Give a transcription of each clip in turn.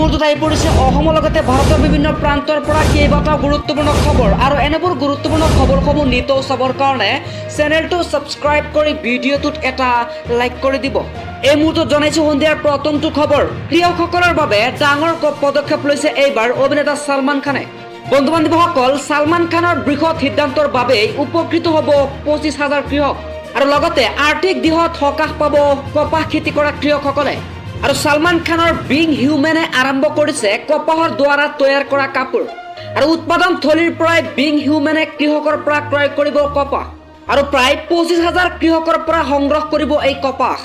মুহূৰ্তত আহি পৰিছে অসমৰ লগতে ভাৰতৰ বিভিন্ন প্ৰান্তৰ পৰা কেইবাটাও গুৰুত্বপূৰ্ণ খবৰ আৰু এনেবোৰ গুৰুত্বপূৰ্ণ খবৰসমূহ নিতৌ চাবৰ কাৰণে চেনেলটো ছাবস্ক্ৰাইব কৰি ভিডিঅ'টোত এটা লাইক কৰি দিব। এই মুহূৰ্তত জনাইছোঁ সন্ধিয়াৰ প্ৰথমটো খবৰ। প্ৰিয়সকলৰ বাবে ডাঙৰ পদক্ষেপ লৈছে এইবাৰ অভিনেতা ছলমান খানে। বন্ধু বান্ধৱীসকল, ছলমান খানৰ বৃহৎ সিদ্ধান্তৰ বাবেই উপকৃত হ'ব 25,000 কৃষক আৰু লগতে আৰ্থিক দিশত সকাহ পাব কপাহ খেতি কৰা কৃষকসকলে। আৰু ছলমান খানৰ বিং হিউমেনে আৰম্ভ কৰিছে কপাহৰ দ্বাৰা তৈয়াৰ কৰা কাপোৰ আৰু উৎপাদন থলীৰ পৰাই বিং হিউমেনে কৃষকৰ পৰা ক্ৰয় কৰিব কপাহ আৰু প্ৰায় 25,000 কৃষকৰ পৰা সংগ্ৰহ কৰিব এই কপাহ।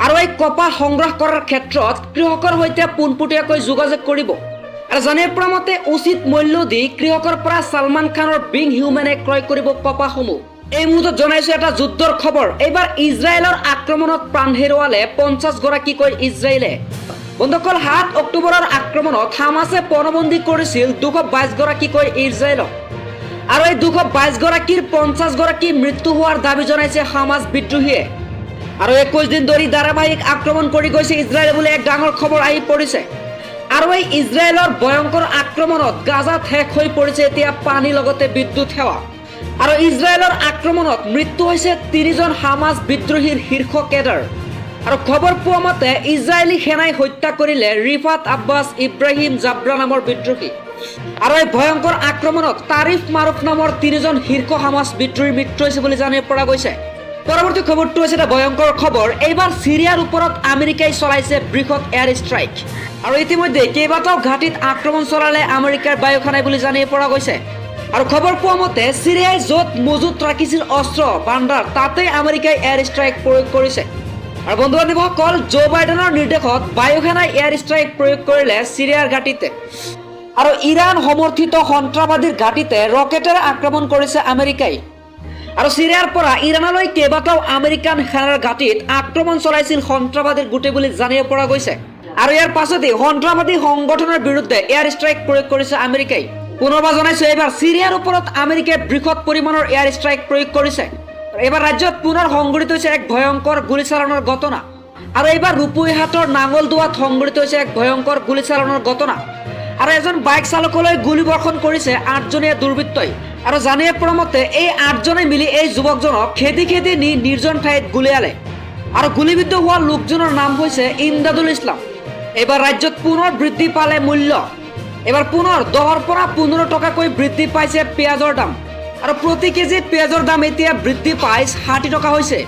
আৰু এই কপাহ সংগ্ৰহ কৰাৰ ক্ষেত্ৰত কৃষকৰ সৈতে পোনপটীয়াকৈ যোগাযোগ কৰিব আৰু জানিব পৰা মতে উচিত মূল্য দি কৃষকৰ পৰা ছলমান খানৰ বিং হিউমেনে ক্ৰয় কৰিব কপাহসমূহ। এই মুহূৰ্তত জনাইছো এটা যুদ্ধৰ খবৰ। এইবাৰ ইজৰাইলৰ আক্ৰমণত প্ৰাণ হেৰুৱালে 50 গৰাকীকৈ ইজৰাইলে। বন্ধুসকল, 7 অক্টোবৰৰ আক্ৰমণত হামাছে পণবন্দী কৰিছিল 222 গৰাকীকৈ ইজৰাইলক আৰু এই 222 গৰাকীৰ 50 গৰাকী মৃত্যু হোৱাৰ দাবী জনাইছে হামাছ বিদ্ৰোহীয়ে। আৰু 21 দিন ধৰি ধাৰাবাহিক আক্ৰমণ কৰি গৈছে ইজৰাইল বুলি এক ডাঙৰ খবৰ আহি পৰিছে। আৰু এই ইজৰাইলৰ ভয়ংকৰ আক্ৰমণত গাজাত শেষ হৈ পৰিছে এতিয়া পানী লগতে বিদ্যুৎ সেৱা। আৰু ইজৰাইলৰ আক্ৰমণত মৃত্যু হৈছে 30 জন হামাছ বিদ্ৰোহীৰ শীৰ্ষ কেডাৰ। আৰু খবৰ পোৱা মতে ইজৰাইলী সেনাই হত্যা কৰিলে ৰিফাত আব্বাছ ইব্ৰাহিম জাব্ৰা নামৰ বিদ্ৰোহী। আৰু এই ভয়ংকৰ আক্ৰমণত তাৰিফ মাৰুফ নামৰ 3 জন শীৰ্ষ হামাছ বিদ্ৰোহীৰ মৃত্যু হৈছে বুলি জানিব পৰা গৈছে। পৰৱৰ্তী খবৰটো হৈছে এটা ভয়ংকৰ খবৰ। এইবাৰ চিৰিয়াৰ ওপৰত আমেৰিকাই চলাইছে বৃহৎ এয়াৰ ষ্ট্ৰাইক আৰু ইতিমধ্যে কেইবাটাও ঘাটিত আক্ৰমণ চলালে আমেৰিকাৰ বায়ু সেনাই বুলি জানিব পৰা গৈছে। আৰু খবৰ পোৱা মতে চিৰিয়াই য'ত মজুত ৰাখিছিল অস্ত্ৰ ভাণ্ডাৰ তাতেই আমেৰিকাই এয়াৰ ষ্ট্ৰাইক প্ৰয়োগ কৰিছে। আৰু বন্ধু বান্ধৱীসকল, জো বাইডেনৰ নিৰ্দেশত বায়ু সেনাই এয়াৰ ষ্ট্ৰাইক প্ৰয়োগ কৰিলে চিৰিয়াৰ ঘাটিতে আৰু ইৰাণ সমৰ্থিত সন্ত্ৰাসবাদীৰ ঘাটিতে ৰকেটেৰে আক্ৰমণ কৰিছে আমেৰিকাই। আৰু চিৰিয়াৰ পৰা ইৰাণলৈ কেইবাটাও আমেৰিকান সেনাৰ ঘাটিত আক্ৰমণ চলাইছিল সন্ত্ৰাসবাদীৰ গোটে বুলি জানিব পৰা গৈছে। আৰু ইয়াৰ পাছতেই সন্ত্ৰাসবাদী সংগঠনৰ বিৰুদ্ধে এয়াৰ ষ্ট্ৰাইক প্ৰয়োগ কৰিছে আমেৰিকাই। পুনৰবাৰ জনাইছো, এইবাৰ চিৰিয়াৰ ওপৰত আমেৰিকাই বৃহৎ পৰিমাণৰ এয়াৰ ষ্ট্ৰাইক প্ৰয়োগ কৰিছে। এইবাৰ ৰাজ্যত পুনৰ সংঘটিত হৈছে এক ভয়ংকৰ গুলীচালনৰ ঘটনা আৰু এইবাৰ ৰূপৈহাটৰ নাঙলদোৱাত সংঘটিত হৈছে এক ভয়ংকৰ গুলীচালনৰ ঘটনা আৰু এজন বাইক চালকলৈ গুলীবৰ্ষণ কৰিছে 8জনীয়া দুৰ্বৃত্তই। আৰু জানিব পৰা মতে এই 8জনে মিলি এই যুৱকজনক খেদি খেদি নি নিৰ্জন ঠাইত গুলীয়ালে আৰু গুলীবিদ্ধ হোৱা লোকজনৰ নাম হৈছে ইমদাদুল ইছলাম। এইবাৰ ৰাজ্যত পুনৰ বৃদ্ধি পালে মূল্য। এবাৰ পুনৰ 10ৰ পৰা 15 টকাকৈ বৃদ্ধি পাইছে পিঁয়াজৰ দাম আৰু প্ৰতি কেজি পিঁয়াজৰ দাম এতিয়া বৃদ্ধি পাই 60 টকা হৈছে।